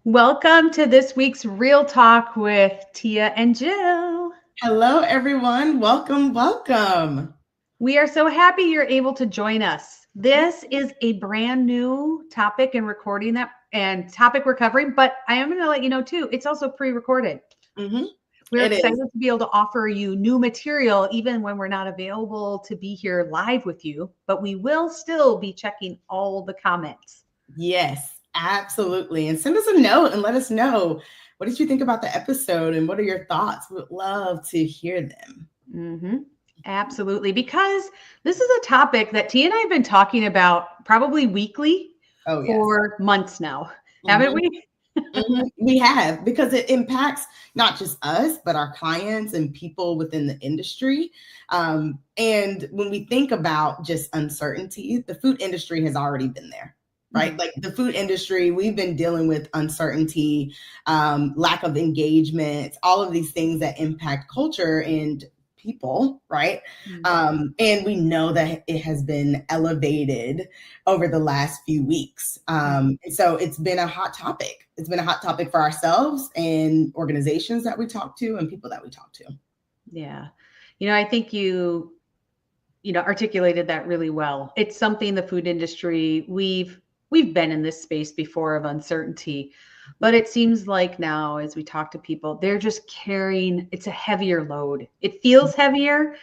Welcome to this week's Real Talk with Tia and Jill. Hello, everyone. Welcome, welcome. We are so happy you're able to join us. This is a brand new topic and recording that and topic we're covering, but I am going to let you know too, it's also pre-recorded. hmm We're It excited is. to be able to offer you new material even when we're not available to be here live with you, but we will still be checking all the comments. Yes, absolutely. And send us a note and let us know, what did you think about the episode and what are your thoughts? We would love to hear them. Mm-hmm. Absolutely. Because this is a topic that T and I have been talking about probably weekly Oh, yes. for months now, haven't hmm we? We have, because it impacts not just us, but our clients and people within the industry. And when we think about just uncertainty, the food industry has already been there. Right? Mhm. Like the food industry, we've been dealing with uncertainty, lack of engagement, all of these things that impact culture and people, right? And we know that it has been elevated over the last few weeks. And so it's been a hot topic. It's been a hot topic for ourselves and organizations that we talk to and people that we talk to. Yeah. I think you articulated that really well. It's something the food industry we've been in this space before of uncertainty, but it seems like now as we talk to people, they're just carrying it's a heavier load. It feels heavier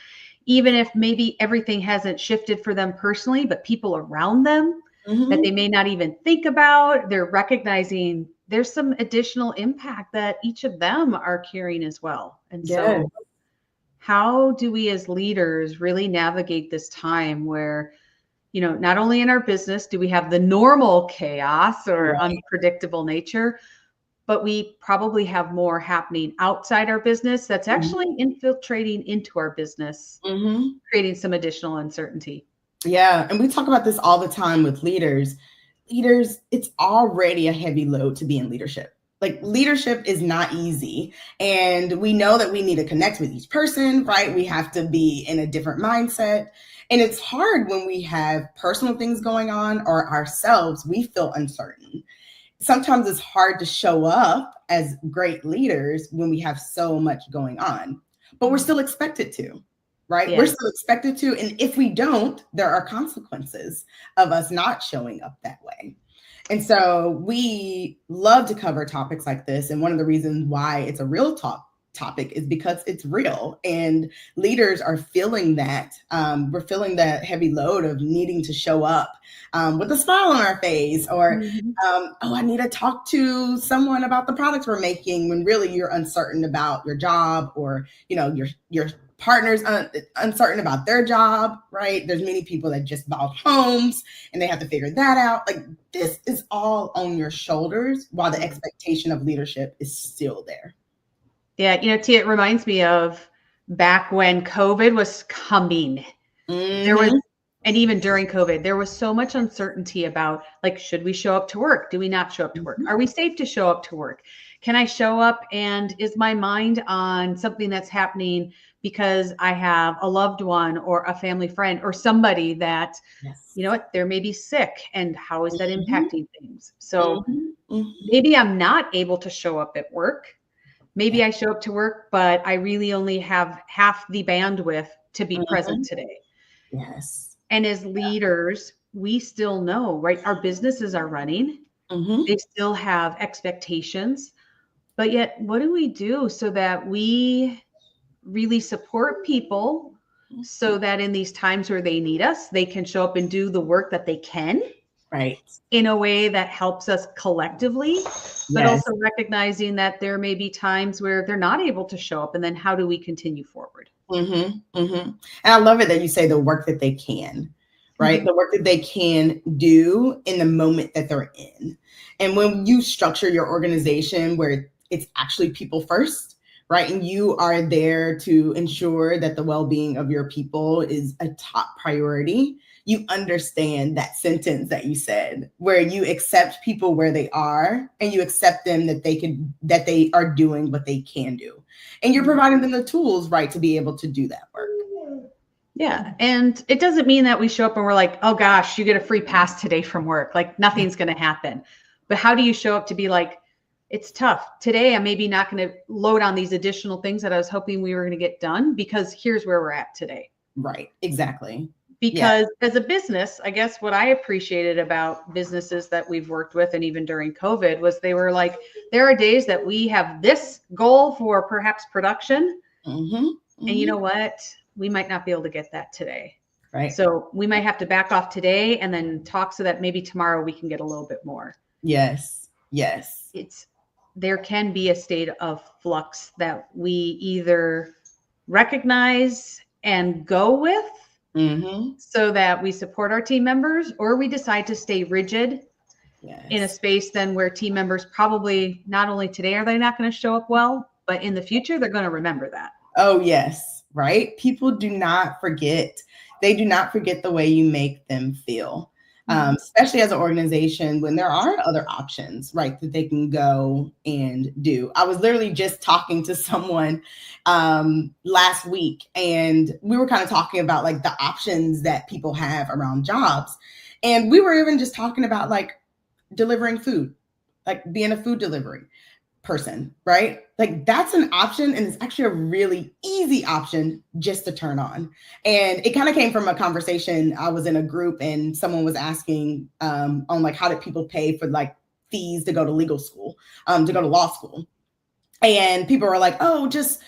even if maybe everything hasn't shifted for them personally, but people around them that Mm-hmm. they may not even think about, they're recognizing there's some additional impact that each of them are carrying as well. And Yeah. so how do we as leaders really navigate this time where, not only in our business do we have the normal chaos or Right. unpredictable nature, but we probably have more happening outside our business that's Mhm. actually infiltrating into our business, Mhm. creating some additional uncertainty. Yeah. And we talk about this all the time with leaders. Leaders, it's already a heavy load to be in leadership. Like leadership is not easy. And we know that we need to connect with each person, right? We have to be in a different mindset. And it's hard when we have personal things going on or ourselves, we feel uncertain. Sometimes it's hard to show up as great leaders when we have so much going on, but we're still expected to, right? We're Yeah. still expected to. And if we don't, there are consequences of us not showing up that way. And so we love to cover topics like this. And one of the reasons why it's a real talk topic is because it's real and leaders are feeling that. We're feeling that heavy load of needing to show up with a smile on our face or Mhm. oh, I need to talk to someone about the products we're making when really you're uncertain about your job or, your partner's uncertain about their job, right? There's many people that just bought homes and they have to figure that out. Like this is all on your shoulders while the expectation of leadership is still there. Yeah. Tia, it reminds me of back when COVID was coming. There was, Mm-hmm. and even during COVID, there was so much uncertainty about like, should we show up to work? Do we not show up to work? Mm-hmm. Are we safe to show up to work? Can I show up and is my mind on something that's happening because I have a loved one or a family friend or somebody that, Yes. what, they're maybe sick and how is that Mm-hmm. impacting things? So Mm-hmm. maybe I'm not able to show up at work. Maybe I show up to work, but I really only have half the bandwidth to be present Mm-hmm. today. Yes. And as leaders, we still know, right? Our businesses are running, Mm-hmm. they still have expectations. But yet, what do we do so that we really support people so that in these times where they need us, they can show up and do the work that they can Right. in a way that helps us collectively, but Yes. also recognizing that there may be times where they're not able to show up. And then how do we continue forward? Mm-hmm. Mm-hmm. And I love it that you say the work that they can, right? Mhm. The work that they can do in the moment that they're in. And when you structure your organization where it's actually people first, right? And you are there to ensure that the well-being of your people is a top priority. You understand that sentence that you said, where you accept people where they are and you accept them that they are doing what they can do and you're providing them the tools, right, to be able to do that work. Yeah. And it doesn't mean that we show up and we're like, oh gosh, you get a free pass today from work. Like nothing's going to happen. But how do you show up to be like, it's tough. Today, I'm maybe not going to load on these additional things that I was hoping we were going to get done because here's where we're at today. Right. Exactly. Yeah. Because as a business, I guess what I appreciated about businesses that we've worked with, and even during COVID, was they were like, there are days that we have this goal for perhaps production. And you know what? We might not be able to get that today. Right. So we might have to back off today and then talk so that maybe tomorrow we can get a little bit more. Yes. Yes. There can be a state of flux that we either recognize and go with so that we support our team members, or we decide to stay rigid in a space then where team members probably not only today are they not going to show up well, but in the future, they're going to remember that. Oh, yes. Right. People do not forget. They do not forget the way you make them feel. Especially as an organization, when there are other options, right, that they can go and do. I was literally just talking to someone last week, and we were kind of talking about like the options that people have around jobs. And we were even just talking about like delivering food, like being a food delivery person, right? Like that's an option, and it's actually a really easy option just to turn on. And it kind of came from a conversation. I was in a group and someone was asking on like, how did people pay for like fees to go to legal school, to go to law school? And people were like, oh, just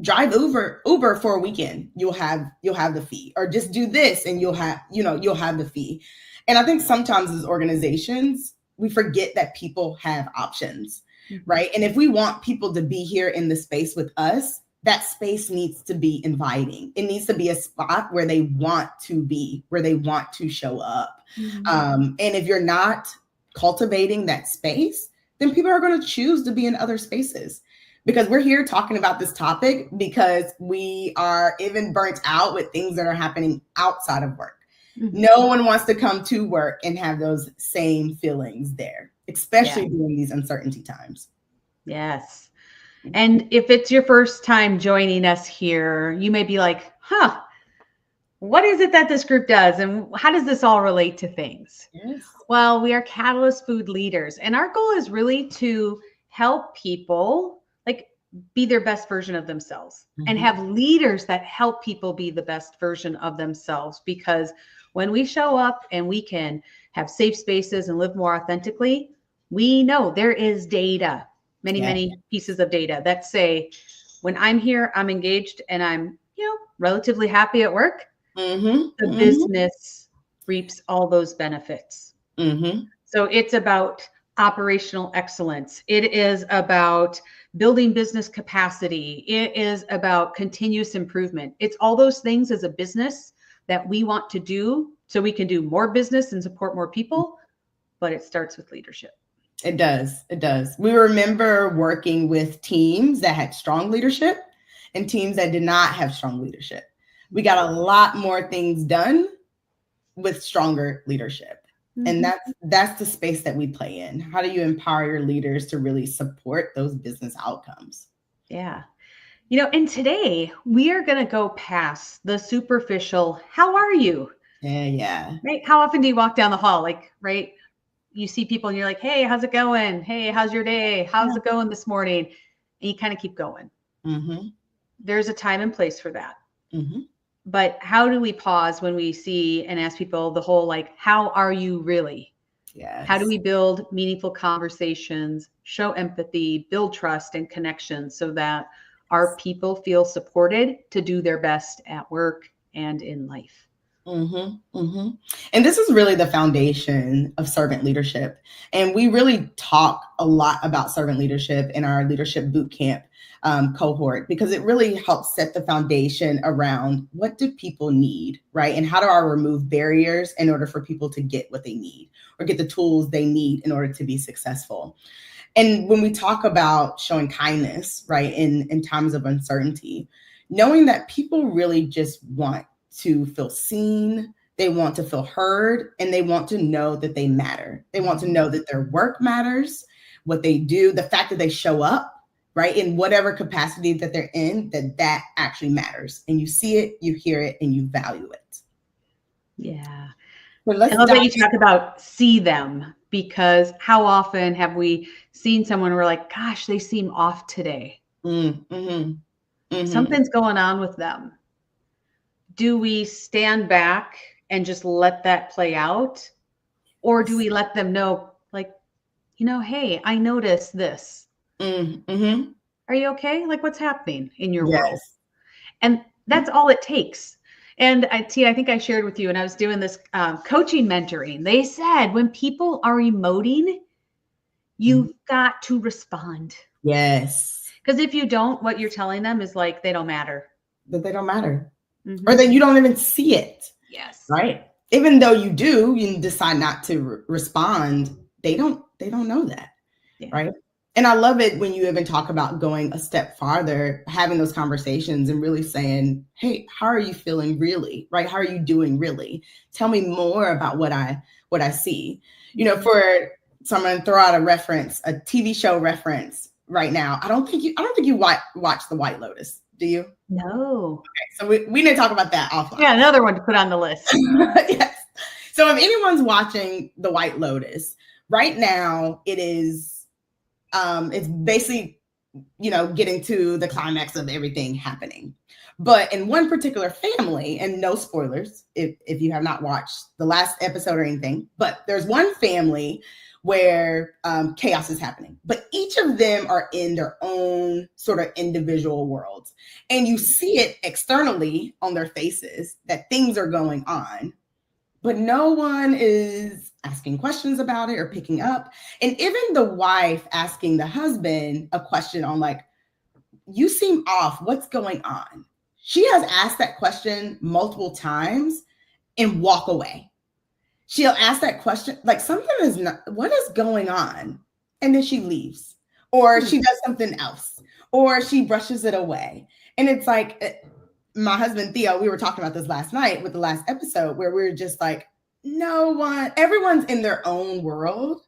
drive Uber for a weekend. You'll have the fee, or just do this and you'll have the fee. And I think sometimes as organizations, we forget that people have options. Right. And if we want people to be here in the space with us, that space needs to be inviting. It needs to be a spot where they want to be, where they want to show up. And if you're not cultivating that space, then people are going to choose to be in other spaces. Because we're here talking about this topic because we are even burnt out with things that are happening outside of work. No one wants to come to work and have those same feelings there, especially during these uncertainty times. Yes. And if it's your first time joining us here, you may be like, what is it that this group does? And how does this all relate to things? Yes. Well, we are Catalyst Food Leaders, and our goal is really to help people like be their best version of themselves and have leaders that help people be the best version of themselves. Because when we show up and we can have safe spaces and live more authentically, we know there is data, many pieces of data that say, when I'm here, I'm engaged and I'm, relatively happy at work, the business reaps all those benefits. So it's about operational excellence. It is about building business capacity. It is about continuous improvement. It's all those things as a business that we want to do so we can do more business and support more people, but it starts with leadership. It does. It does. We remember working with teams that had strong leadership and teams that did not have strong leadership. We got a lot more things done with stronger leadership. And that's the space that we play in. How do you empower your leaders to really support those business outcomes? Yeah. And today we are going to go past the superficial, how are you? Yeah. Right? How often do you walk down the hall? Like, right? You see people and you're like, hey, how's it going? Hey, how's your day? How's it going this morning? And you kind of keep going. There's a time and place for that. But how do we pause when we see and ask people the whole, like, how are you really? Yes. How do we build meaningful conversations, show empathy, build trust and connection so that our people feel supported to do their best at work and in life? And this is really the foundation of servant leadership. And we really talk a lot about servant leadership in our leadership bootcamp cohort, because it really helps set the foundation around what do people need, right? And how do I remove barriers in order for people to get what they need or get the tools they need in order to be successful. And when we talk about showing kindness, right, in times of uncertainty, knowing that people really just want to feel seen, they want to feel heard, and they want to know that they matter. They want to know that their work matters, what they do, the fact that they show up, right, in whatever capacity that they're in, that actually matters. And you see it, you hear it, and you value it. Yeah. I love that you talk about see them, because how often have we seen someone where we're like, gosh, they seem off today. Something's going on with them. Do we stand back and just let that play out? Or do we let them know, like, hey, I noticed this. Are you okay? Like, what's happening in your world? Yes. And that's all it takes. And I think I shared with you, and I was doing this coaching mentoring. They said when people are emoting, you've got to respond. Yes. Because if you don't, what you're telling them is like, they don't matter. That they don't matter. Or that you don't even see it. Yes. Right. Even though you do, you decide not to respond. They don't know that. Yeah. Right. And I love it when you even talk about going a step farther, having those conversations and really saying, hey, how are you feeling really? Right. How are you doing really? Tell me more about what I see. So I'm going to throw out a TV show reference right now. I don't think you watch The White Lotus. Do you? No. Okay, so we need to talk about that offline. Yeah, another one to put on the list. Yes. So if anyone's watching The White Lotus right now, it is it's basically getting to the climax of everything happening. But in one particular family, and no spoilers if you have not watched the last episode or anything, but there's one family where chaos is happening, but each of them are in their own sort of individual worlds. And you see it externally on their faces that things are going on, but no one is asking questions about it or picking up. And even the wife asking the husband a question on like, you seem off, what's going on? She has asked that question multiple times and walk away. She'll ask that question, like what is going on? And then she leaves, or she does something else, or she brushes it away. And it's like, my husband, Theo, we were talking about this last night with the last episode where we were just like, everyone's in their own world,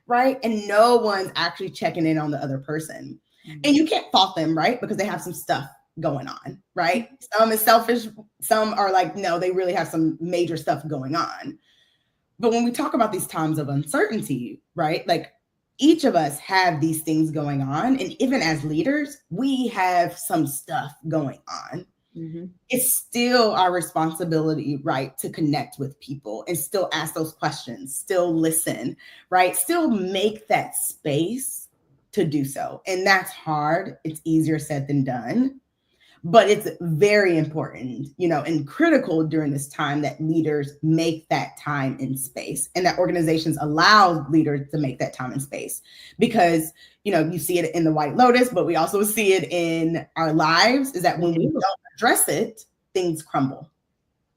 right? And no one's actually checking in on the other person. And you can't fault them, right? Because they have some stuff going on, right? Some is selfish. Some are like, no, they really have some major stuff going on. But when we talk about these times of uncertainty, right? Like each of us have these things going on. And even as leaders, we have some stuff going on. It's still our responsibility, right, to connect with people and still ask those questions, still listen, right? Still make that space to do so. And that's hard. It's easier said than done. But it's very important, and critical during this time that leaders make that time and space, and that organizations allow leaders to make that time and space. Because, you see it in The White Lotus, but we also see it in our lives, is that when we don't address it, things crumble.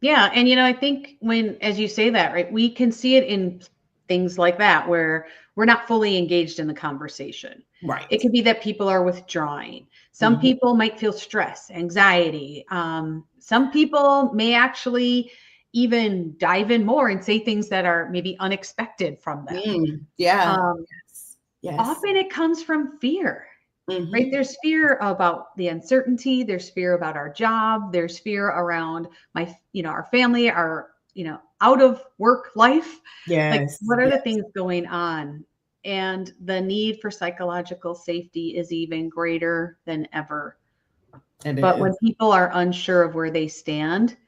Yeah. And, I think as you say that, right, we can see it in things like that, where we're not fully engaged in the conversation. Right. It could be that people are withdrawing. Some people might feel stress, anxiety. Some people may actually even dive in more and say things that are maybe unexpected from them. Yes. Often it comes from fear, right? There's fear about the uncertainty. There's fear about our job. There's fear around our family, our, out of work life. Yes. Like, what are the things going on? And the need for psychological safety is even greater than ever. But when people are unsure of where they stand,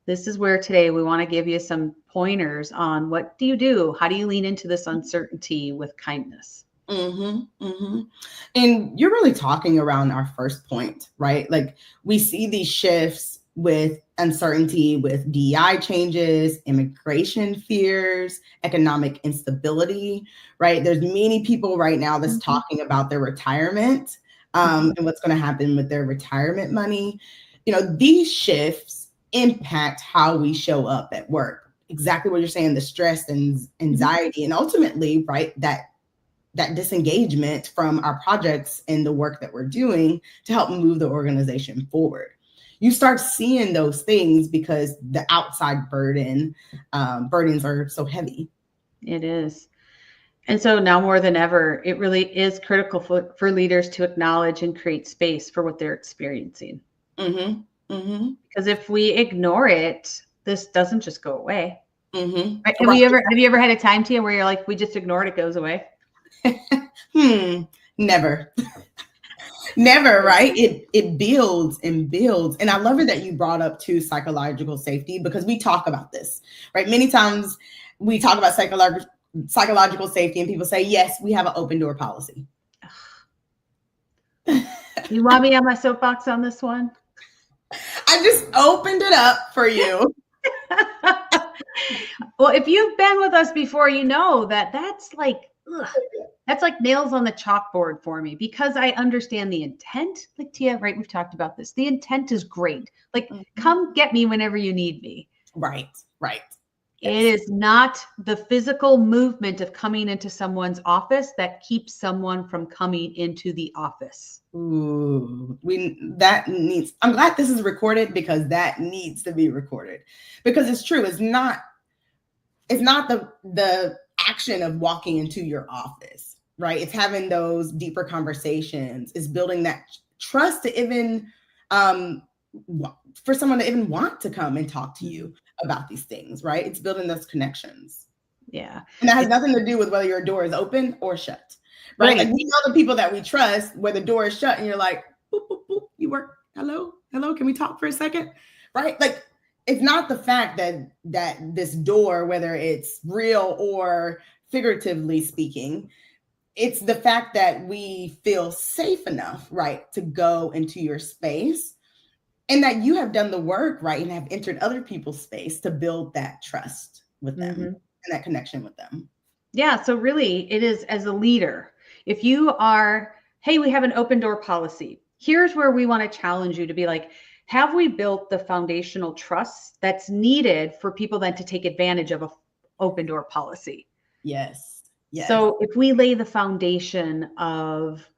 this is where today we want to give you some pointers on what do you do? How do you lean into this uncertainty with kindness? And you're really talking around our first point, right? Like we see these shifts with uncertainty, with DEI changes, immigration fears, economic instability, right? There's many people right now that's talking about their retirement and what's going to happen with their retirement money. These shifts impact how we show up at work. Exactly what you're saying, the stress and anxiety, and ultimately, right, that disengagement from our projects and the work that we're doing to help move the organization forward. You start seeing those things because the outside burdens are so heavy. It is. And so now more than ever, it really is critical for leaders to acknowledge and create space for what they're experiencing. Because if we ignore it, this doesn't just go away. Right? Right. Have you ever had a time, Tia, where you're like, we just ignore it, it goes away? Never. Never, right? It builds and builds. And I love it that you brought up too psychological safety, because we talk about this, right? Many times we talk about psychological safety and people say, yes, we have an open door policy. You want me on my soapbox on this one? I just opened it up for you. Well, if you've been with us before, you know that that's like, ugh, that's like nails on the chalkboard for me, because I understand the intent. Like Tia, right? We've talked about this. The intent is great. Like, come get me whenever you need me. Right, right. Yes. It is not the physical movement of coming into someone's office that keeps someone from coming into the office. Ooh, I'm glad this is recorded, because that needs to be recorded, because it's true. It's not the action of walking into your office, right? It's having those deeper conversations. It's building that trust to even, for someone to even want to come and talk to you about these things, right? It's building those connections. Yeah. And that has nothing to do with whether your door is open or shut, right? Like, we know the people that we trust where the door is shut and you're like, boop, boop, boop, you work, hello, can we talk for a second, right? Like, it's not the fact that this door, whether it's real or figuratively speaking, it's the fact that we feel safe enough, right, to go into your space, and that you have done the work, right, and have entered other people's space to build that trust with them and that connection with them. Yeah. So really, it is, as a leader, if you are, hey, we have an open door policy. Here's where we want to challenge you to be like, have we built the foundational trust that's needed for people then to take advantage of an open door policy? Yes. Yes. So if we lay the foundation of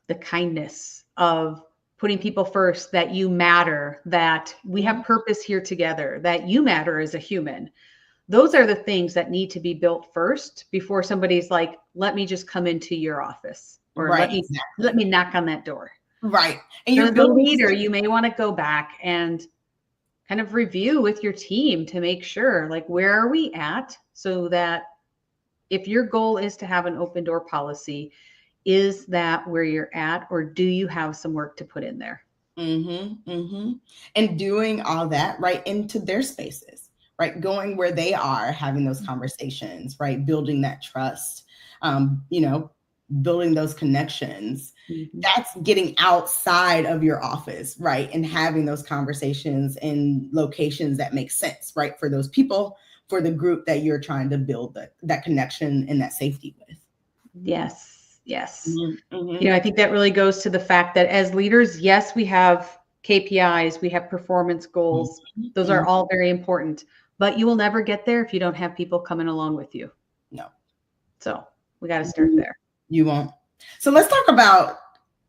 the kindness, of putting people first, that you matter, that we have purpose here together, that you matter as a human, those are the things that need to be built first before somebody's like, let me just come into your office, or right, let me knock on that door. Right. And you're the leader, you may want to go back and kind of review with your team to make sure, like, where are we at, so that if your goal is to have an open door policy, is that where you're at, or do you have some work to put in there? And doing all that right into their spaces, right? Going where they are, having those conversations, right? Building that trust, building those connections. That's getting outside of your office, right? And having those conversations in locations that make sense, right? For those people, for the group that you're trying to build that connection and that safety with. Yes. I think that really goes to the fact that as leaders, yes, we have KPIs, we have performance goals. Those are all very important, but you will never get there if you don't have people coming along with you. No. So we got to start there. You won't. So let's talk about,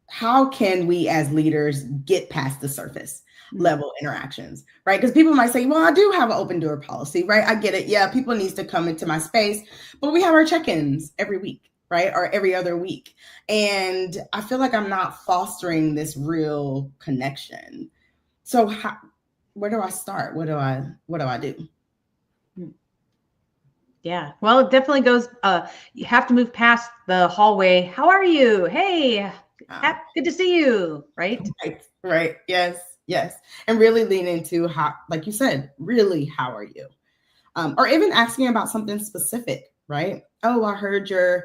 how can we as leaders get past the surface level interactions, right? Because people might say, well, I do have an open door policy, right? I get it. Yeah, people needs to come into my space, but we have our check-ins every week, right? Or every other week. And I feel like I'm not fostering this real connection. So where do I start? What do I do? Yeah. Well, it definitely goes, you have to move past the hallway. How are you? Hey, good to see you. Right. Right. Yes. And really lean into how, like you said, really, how are you? Or even asking about something specific, right? Oh, I heard your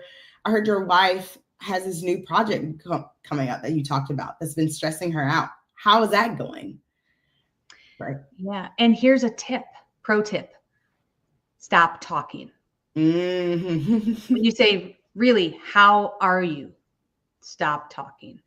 wife has this new project coming up that you talked about that's been stressing her out. How is that going? Right. Yeah. And here's a pro tip. Stop talking. When you say, really, how are you? Stop talking.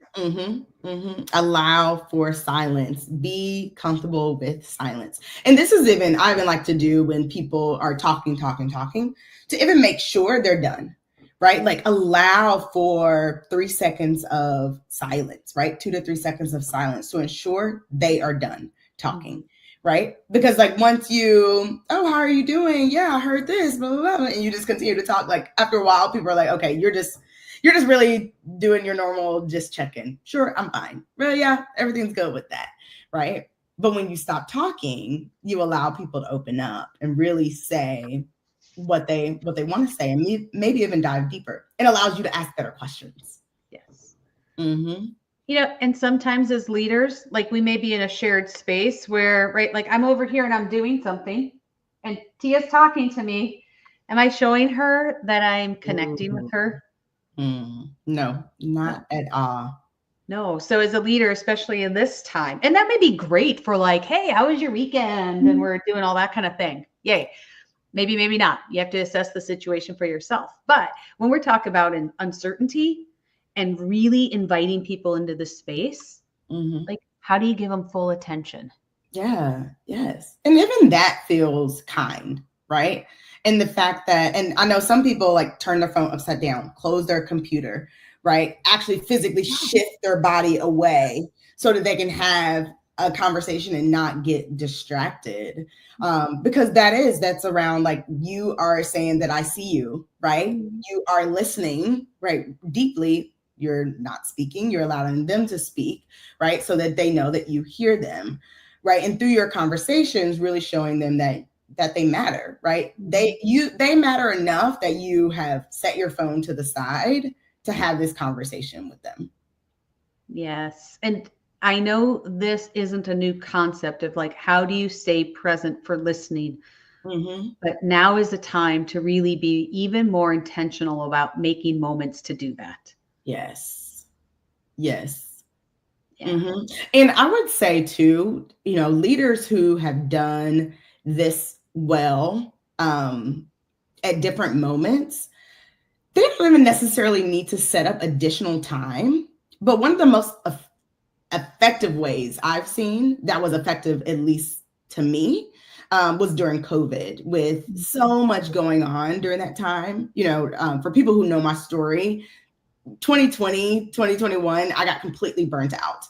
Allow for silence. Be comfortable with silence. And this is I even like to do when people are talking, to even make sure they're done, right? Like, allow for 3 seconds of silence, right? 2 to 3 seconds of silence to ensure they are done talking. Right? Because like, once oh, how are you doing? Yeah, I heard this, blah, blah, blah. And you just continue to talk. Like, after a while, people are like, okay, you're just really doing your normal just check-in. Sure, I'm fine. Well, yeah, everything's good with that. Right? But when you stop talking, you allow people to open up and really say what they want to say, and maybe even dive deeper. It allows you to ask better questions. Yes. Mm-hmm. And sometimes as leaders, like we may be in a shared space where, right, like I'm over here and I'm doing something and Tia's talking to me. Am I showing her that I'm connecting with her? No, No. not at all. No. So as a leader, especially in this time, and that may be great for like, hey, how was your weekend? And we're doing all that kind of thing. Yay. Maybe, maybe not. You have to assess the situation for yourself. But when we're talking about an uncertainty and really inviting people into the space, Mm-hmm. like how do you give them full attention? Yeah, yes. And even that feels kind, right? And the fact that, and I know some people like turn their phone upside down, close their computer, right? Actually physically shift their body away so that they can have a conversation and not get distracted. Because that's around like you are saying that I see you, right? You are listening, right? Deeply. You're not speaking, you're allowing them to speak, right? So that they know that you hear them, right? And through your conversations, really showing them that they matter, right? They matter enough that you have set your phone to the side to have this conversation with them. Yes. And I know this isn't a new concept of like, how do you stay present for listening? Mm-hmm. But now is the time to really be even more intentional about making moments to do that. Yes. Yes. Yeah. Mm-hmm. And I would say too, leaders who have done this well, at different moments, they don't even necessarily need to set up additional time. But one of the most effective ways I've seen that was effective, at least to me, was during COVID, with so much going on during that time. For people who know my story, 2020, 2021, I got completely burnt out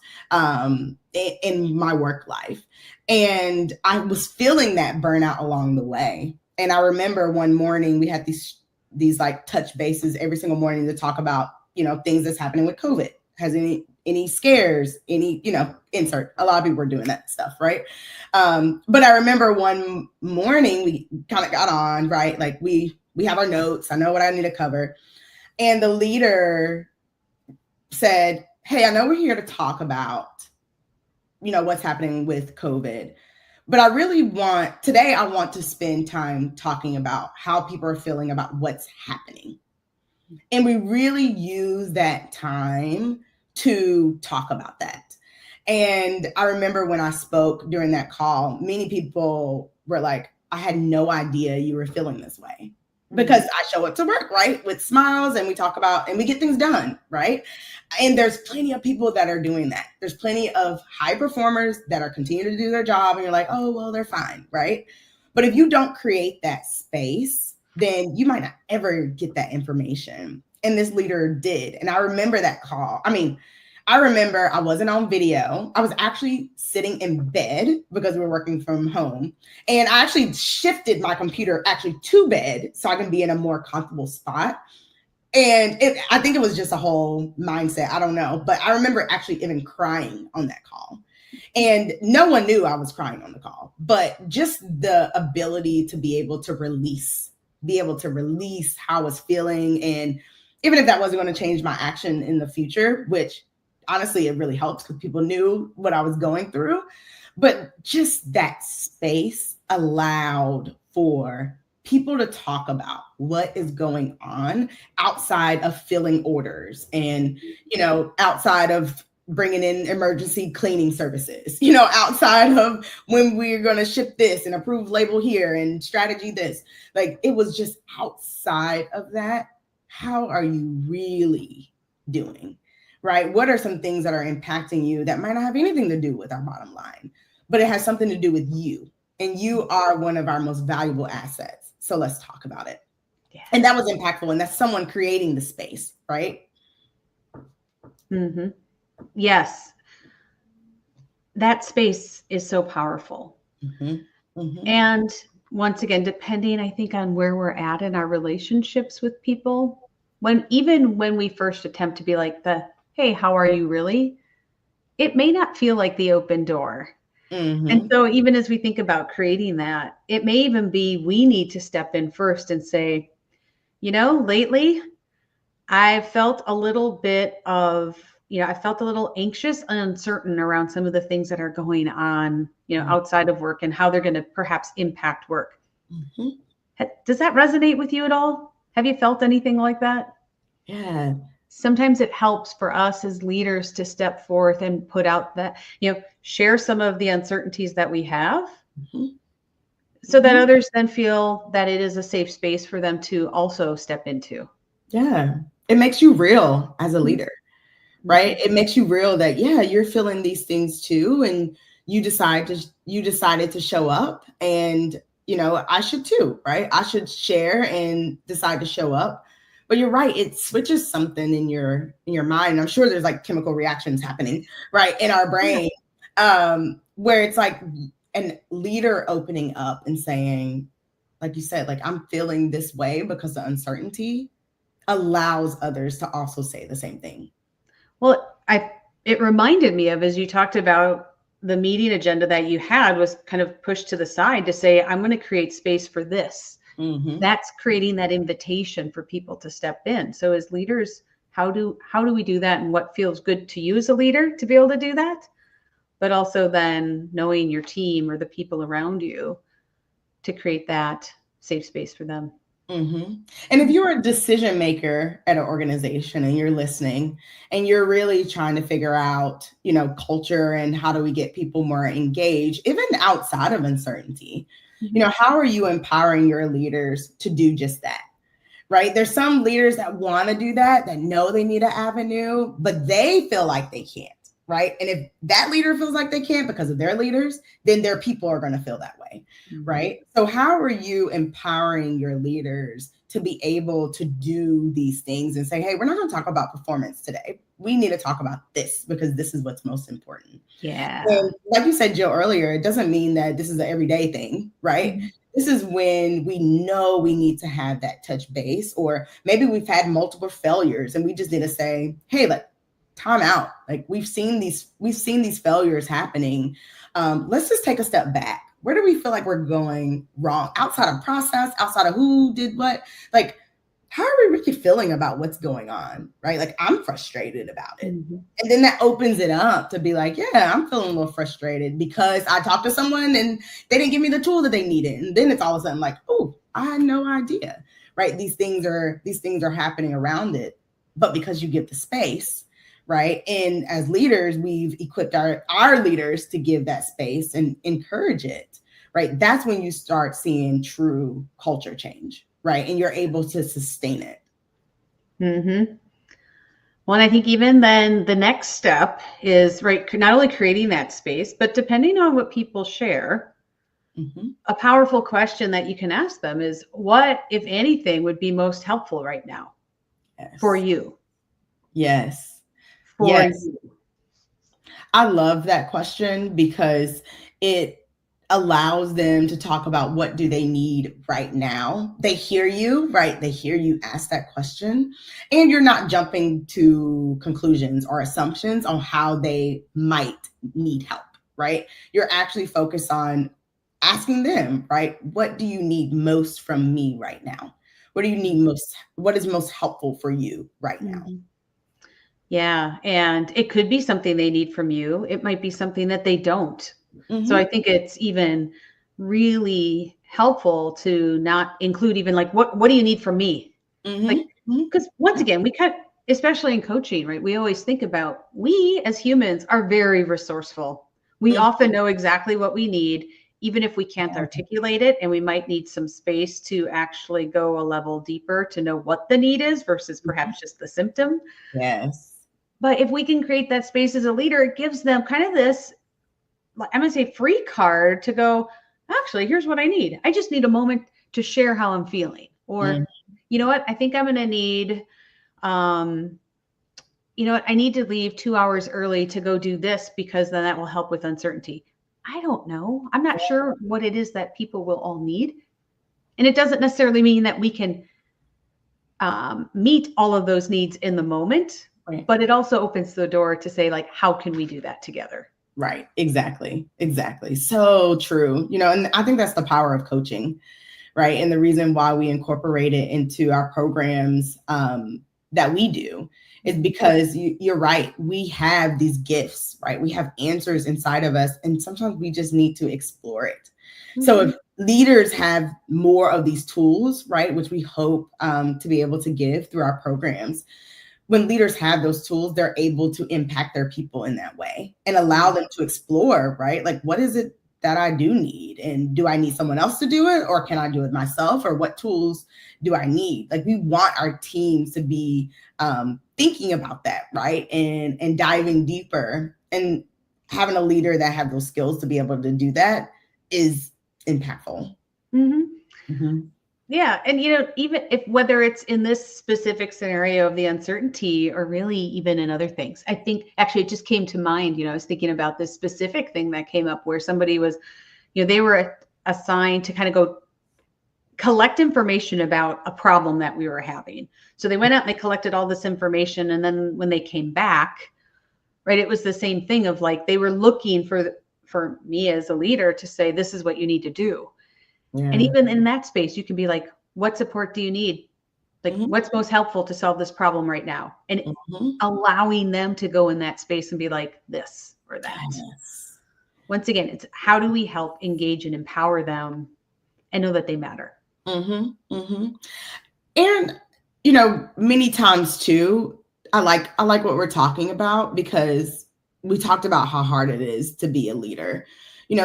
in my work life. And I was feeling that burnout along the way. And I remember one morning we had these like touch bases every single morning to talk about, things that's happening with COVID. Has any scares, any, insert. A lot of people were doing that stuff, right? But I remember one morning we kind of got on, right? Like we have our notes. I know what I need to cover. And the leader said, hey, I know we're here to talk about, what's happening with COVID, but I want to spend time talking about how people are feeling about what's happening. And we really use that time to talk about that. And I remember when I spoke during that call, many people were like, I had no idea you were feeling this way. Because I show up to work, right, with smiles, and we talk about and we get things done, right? And there's plenty of people that are doing that. There's plenty of high performers that are continuing to do their job, and you're like, oh, well, they're fine, right? But if you don't create that space, then you might not ever get that information. And this leader did. And I remember that call. I remember I wasn't on video. I was actually sitting in bed because we were working from home. And I actually shifted my computer actually to bed so I can be in a more comfortable spot. And I think it was just a whole mindset. I don't know. But I remember actually even crying on that call. And no one knew I was crying on the call. But just the ability to be able to release how I was feeling. And even if that wasn't going to change my action in the future, which honestly, it really helps because people knew what I was going through. But just that space allowed for people to talk about what is going on outside of filling orders and, outside of bringing in emergency cleaning services, outside of when we're going to ship this and approve label here and strategy this. Like it was just outside of that. How are you really doing? Right? What are some things that are impacting you that might not have anything to do with our bottom line, but it has something to do with you? And you are one of our most valuable assets. So let's talk about it. Yeah. And that was impactful. And that's someone creating the space, right? Mm-hmm. Yes. That space is so powerful. Mm-hmm. Mm-hmm. And once again, depending, I think, on where we're at in our relationships with people, even when we first attempt to be like hey, how are you really? It may not feel like the open door. And Mm-hmm. so even as we think about creating that, it may even be we need to step in first and say, lately I felt a little bit of, I felt a little anxious and uncertain around some of the things that are going on, outside of work and how they're going to perhaps impact work. Mm-hmm. Does that resonate with you at all? Have you felt anything like that? Yeah. Sometimes it helps for us as leaders to step forth and put out that, share some of the uncertainties that we have Mm-hmm. so that Mm-hmm. others then feel that it is a safe space for them to also step into. Yeah. It makes you real as a leader, right? Mhm. It makes you real that, yeah, you're feeling these things too. And you decided to show up, and, I should too, right? I should share and decide to show up. But you're right. It switches something in your mind. I'm sure there's like chemical reactions happening, right, in our Yeah. brain, where it's like an leader opening up and saying, like you said, like, I'm feeling this way because of uncertainty, allows others to also say the same thing. Well, it reminded me of, as you talked about, the meeting agenda that you had was kind of pushed to the side to say, I'm going to create space for this. Mm-hmm. That's creating that invitation for people to step in. So as leaders, how do we do that, and what feels good to you as a leader to be able to do that? But also then knowing your team or the people around you to create that safe space for them. Mm-hmm. And if you're a decision maker at an organization and you're listening and you're really trying to figure out, culture and how do we get people more engaged, even outside of uncertainty, Mhm. how are you empowering your leaders to do just that? Right? There's some leaders that want to do that know they need an avenue, but they feel like they can't. Right. And if that leader feels like they can't because of their leaders, then their people are going to feel that way. Mhm. Right. So, how are you empowering your leaders to be able to do these things and say, hey, we're not going to talk about performance today. We need to talk about this because this is what's most important. Yeah. And like you said, Jill, earlier, it doesn't mean that this is an everyday thing, right? Mhm. This is when we know we need to have that touch base, or maybe we've had multiple failures and we just need to say, hey, like, time out. Like, we've seen these failures happening. Let's just take a step back. Where do we feel like we're going wrong outside of process, outside of who did what? Like, how are we really feeling about what's going on? Right? Like, I'm frustrated about it. Mhm. And then that opens it up to be like, yeah, I'm feeling a little frustrated because I talked to someone and they didn't give me the tool that they needed. And then it's all of a sudden like, oh, I had no idea. Right. These things are happening around it. But because you give the space, right? And as leaders, we've equipped our leaders to give that space and encourage it. Right. That's when you start seeing true culture change, right? And you're able to sustain it. Mhm. Well, and I think even then the next step is, right, not only creating that space, but depending on what people share, Mm-hmm. a powerful question that you can ask them is, what, if anything, would be most helpful right now for Yes. you? Yes. For Yes. you. I love that question because it allows them to talk about what do they need right now. They hear you, right? They hear you ask that question, and you're not jumping to conclusions or assumptions on how they might need help, right? You're actually focused on asking them, right? What do you need most from me right now? What do you need most? What is most helpful for you right now? Mhm. Yeah, and it could be something they need from you. It might be something that they don't. So I Mm-hmm. think it's even really helpful to not include even like, what do you need from me? Like, Mm-hmm. because once again, especially in coaching, right? We always think about, we as humans are very resourceful. We Mm-hmm. often know exactly what we need, even if we can't articulate it, and we might need some space to actually go a level deeper to know what the need is versus perhaps just the symptom. Yes. But if we can create that space as a leader, it gives them kind of this, I'm going to say, free card to go, actually, here's what I need. I just need a moment to share how I'm feeling. Mm, Or, you know what? I think I'm going to need, um, I need to leave 2 hours early to go do this because then that will help with uncertainty. I don't know. I'm not sure what it is that people will all need. And it doesn't necessarily mean that we can meet all of those needs in the moment, right. but it also opens the door to say, like, how can we do that together? Right. Exactly. Exactly. So true. And I think that's the power of coaching, right? And the reason why we incorporate it into our programs that we do is because you're right. We have these gifts, right? We have answers inside of us, and sometimes we just need to explore it. So if leaders have more of these tools, right, which we hope to be able to give through our programs, when leaders have those tools, they're able to impact their people in that way and allow them to explore, right? Like, what is it that I do need? And do I need someone else to do it? Or can I do it myself? Or what tools do I need? Like, we want our teams to be thinking about that, right? And diving deeper, and having a leader that have those skills to be able to do that is impactful. Mm-hmm. Mm-hmm. Yeah. And, even if whether it's in this specific scenario of the uncertainty or really even in other things, I think actually it just came to mind, I was thinking about this specific thing that came up where somebody was, they were assigned to kind of go collect information about a problem that we were having. So they went out and they collected all this information. And then when they came back, right, it was the same thing of like, they were looking for me as a leader to say, this is what you need to do. Yeah. And even in that space, you can be like, what support do you need? Like, what's most helpful to solve this problem right now? And allowing them to go in that space and be like this or that. Yes. Once again, it's how do we help engage and empower them and know that they matter? And, many times too, I like what we're talking about, because we talked about how hard it is to be a leader.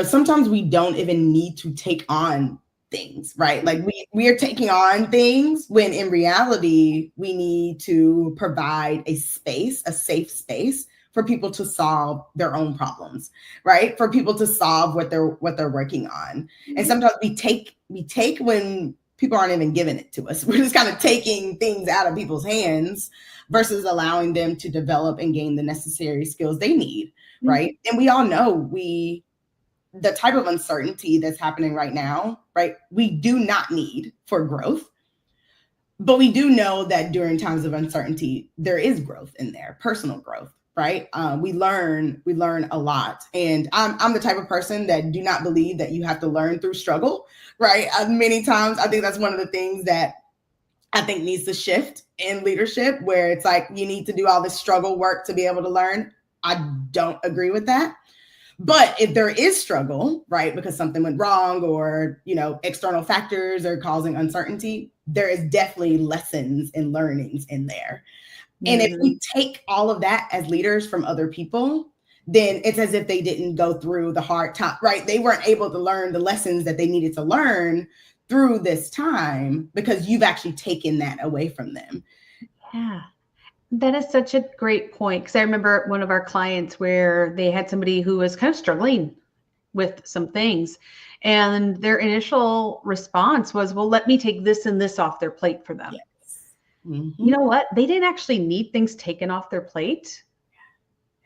Sometimes we don't even need to take on things, right? Like we are taking on things when in reality, we need to provide a safe space for people to solve their own problems, right? For people to solve what they're working on. And sometimes we take when people aren't even giving it to us. We're just kind of taking things out of people's hands versus allowing them to develop and gain the necessary skills they need, right? And we all know the type of uncertainty that's happening right now, right? We do not need for growth, but we do know that during times of uncertainty, there is growth in there, personal growth, right? We learn a lot. And I'm the type of person that do not believe that you have to learn through struggle, right? Many times, I think that's one of the things that I think needs to shift in leadership, where it's like, you need to do all this struggle work to be able to learn. I don't agree with that. But if there is struggle, right, because something went wrong or, external factors are causing uncertainty, there is definitely lessons and learnings in there. And if we take all of that as leaders from other people, then it's as if they didn't go through the hard time, right? They weren't able to learn the lessons that they needed to learn through this time because you've actually taken that away from them. Yeah. That is such a great point. Because I remember one of our clients where they had somebody who was kind of struggling with some things. And their initial response was, well, let me take this and this off their plate for them. Yes. You know what? They didn't actually need things taken off their plate.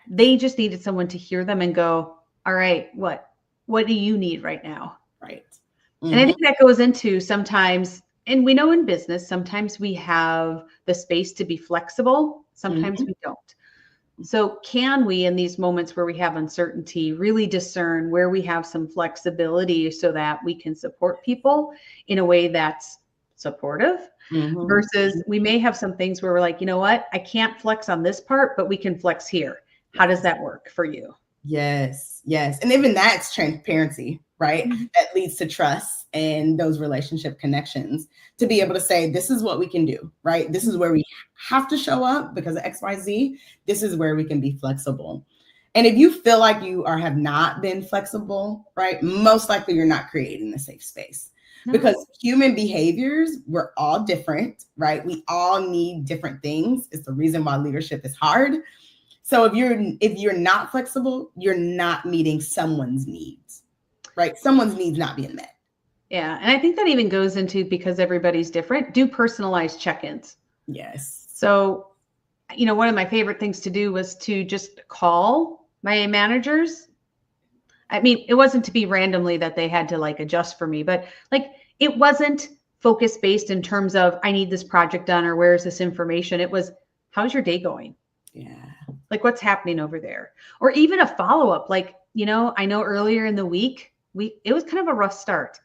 They just needed someone to hear them and go, all right, what do you need right now? Right. And I think that goes into sometimes, and we know in business, sometimes we have the space to be flexible. Sometimes we don't. So can we, in these moments where we have uncertainty, really discern where we have some flexibility so that we can support people in a way that's supportive versus we may have some things where we're like, you know what, I can't flex on this part, but we can flex here. How does that work for you? Yes. And even that's transparency, right? That leads to trust and those relationship connections to be able to say, this is what we can do, right? This is where we have to show up because of XYZ. This is where we can be flexible. And if you feel like you have not been flexible, right, most likely you're not creating a safe space. Because human behaviors, we're all different, right? We all need different things. It's the reason why leadership is hard. So if you're not flexible, you're not meeting someone's needs, right? Someone's needs not being met. Yeah. And I think that even goes into, because everybody's different, do personalized check-ins. Yes. So, one of my favorite things to do was to just call my managers. I mean, it wasn't to be randomly that they had to adjust for me, but it wasn't focus based in terms of I need this project done or where's this information. It was, how's your day going? Yeah. Like what's happening over there? Or even a follow-up. Like, I know earlier in the week, it was kind of a rough start.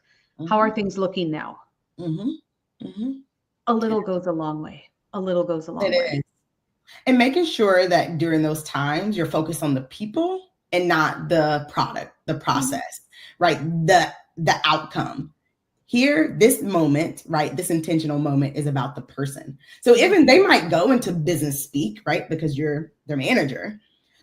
How are things looking now? A little goes a long way. A little goes a long way. Is. And making sure that during those times you're focused on the people and not the product, the process, right? The outcome. Here, this moment, right? This intentional moment is about the person. So even they might go into business speak, right? Because you're their manager,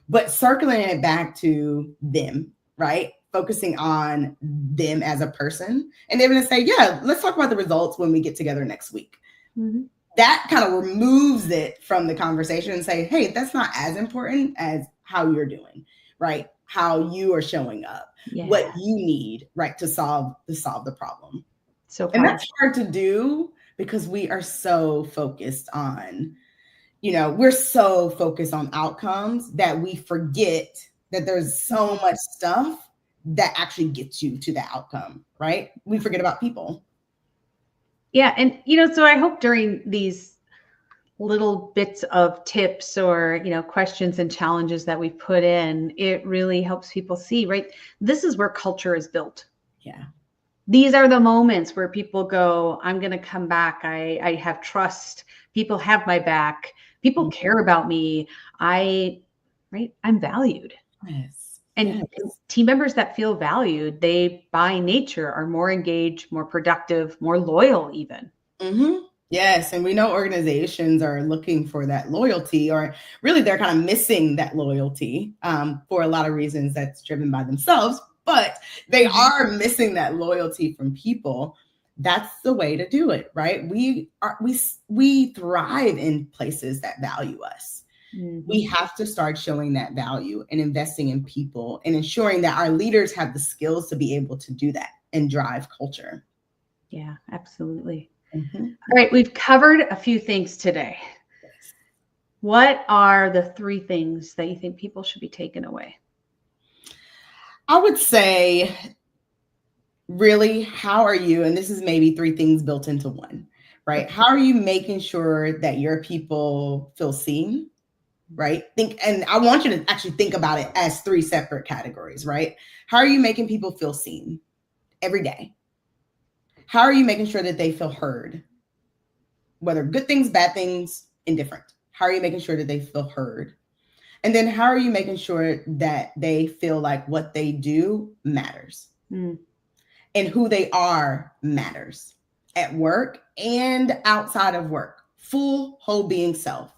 but circling it back to them, right? Focusing on them as a person. And they're going to say, yeah, let's talk about the results when we get together next week. That kind of removes it from the conversation and say, hey, that's not as important as how you're doing, right? How you are showing up, what you need, right, to solve the problem. So and that's hard to do because we are so focused on, we're so focused on outcomes that we forget that there's so much stuff that actually gets you to the outcome, right? We forget about people. Yeah. And, so I hope during these little bits of tips or, questions and challenges that we put in, it really helps people see, right? This is where culture is built. Yeah. These are the moments where people go, I'm going to come back. I have trust. People have my back. People care about me. I'm valued. Yes. And team members that feel valued, they by nature are more engaged, more productive, more loyal even. Yes. And we know organizations are looking for that loyalty, or really they're kind of missing that loyalty for a lot of reasons that's driven by themselves, but they are missing that loyalty from people. That's the way to do it, right? We thrive in places that value us. We have to start showing that value and investing in people and ensuring that our leaders have the skills to be able to do that and drive culture. Yeah, absolutely. All right, we've covered a few things today. Yes. What are the 3 things that you think people should be taking away? I would say, really, how are you, and this is maybe 3 things built into one, right? How are you making sure that your people feel seen, right? And I want you to actually think about it as 3 separate categories, right? How are you making people feel seen every day? How are you making sure that they feel heard? Whether good things, bad things, indifferent. How are you making sure that they feel heard? And then how are you making sure that they feel like what they do matters? And who they are matters at work and outside of work. Full, whole being self.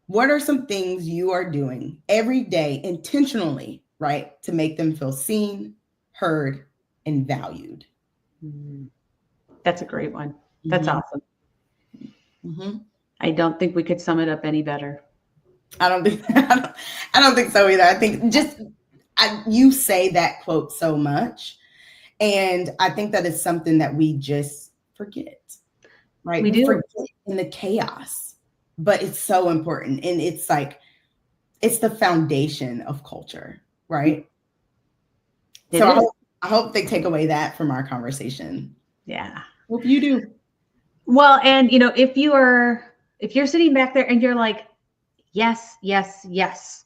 What are some things you are doing every day intentionally, right, to make them feel seen, heard, and valued? That's a great one. That's awesome. I don't think we could sum it up any better. I don't think so either. I think you say that quote so much, and I think that is something that we just forget, right? We do. Forget in the chaos, but it's so important, and it's like it's the foundation of culture, right? So I hope they take away that from our conversation. Yeah. Hope you do. Well, and if you're sitting back there and you're like, yes, yes, yes,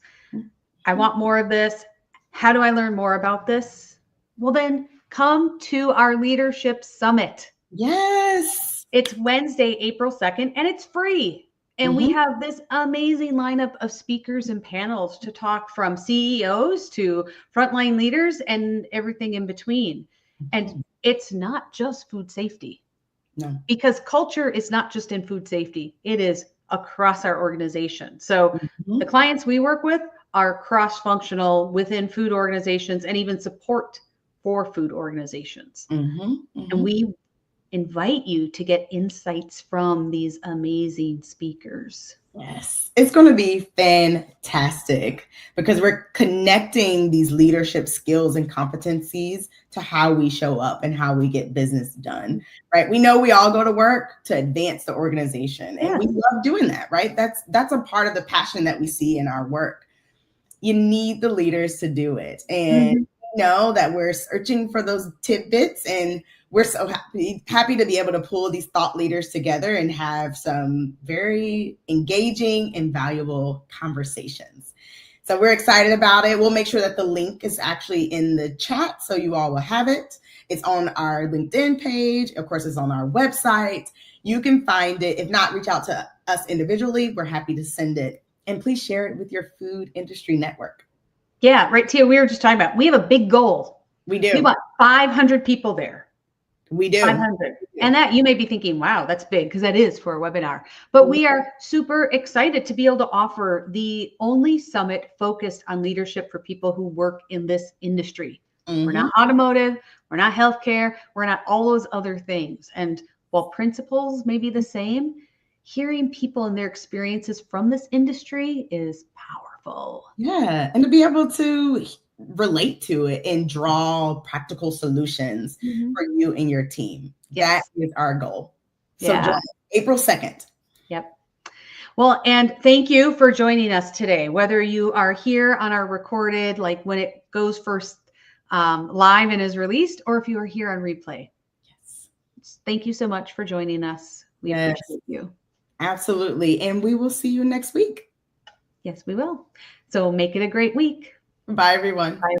I want more of this. How do I learn more about this? Well, then come to our leadership summit. Yes. It's Wednesday, April 2nd, and it's free. And we have this amazing lineup of speakers and panels to talk from CEOs to frontline leaders and everything in between. And it's not just food safety. No. Because culture is not just in food safety. It is across our organization. So the clients we work with are cross-functional within food organizations and even support for food organizations. And we invite you to get insights from these amazing speakers. Yes, it's going to be fantastic because we're connecting these leadership skills and competencies to how we show up and how we get business done, right? We know we all go to work to advance the organization, and we love doing that, right? That's a part of the passion that we see in our work. You need the leaders to do it, and know that we're searching for those tidbits, and we're so happy to be able to pull these thought leaders together and have some very engaging and valuable conversations. So we're excited about it. We'll make sure that the link is actually in the chat so you all will have it. It's on our LinkedIn page. Of course, it's on our website. You can find it. If not, reach out to us individually. We're happy to send it. And please share it with your food industry network. Yeah, right, Tia. We were just talking about, we have a big goal. We do. We want 500 people there. We do. 500. And that, you may be thinking, wow, that's big, because that is for a webinar. But we are super excited to be able to offer the only summit focused on leadership for people who work in this industry. We're not automotive, we're not healthcare, we're not all those other things. And while principles may be the same, hearing people and their experiences from this industry is powerful. Yeah, and to be able to relate to it and draw practical solutions for you and your team. Yes. That is our goal. So yeah. April 2nd. Yep. Well, and thank you for joining us today, whether you are here on our recorded, like when it goes first live and is released, or if you are here on replay. Yes. Thank you so much for joining us. We appreciate you. Absolutely. And we will see you next week. Yes, we will. So make it a great week. Bye, everyone. Bye.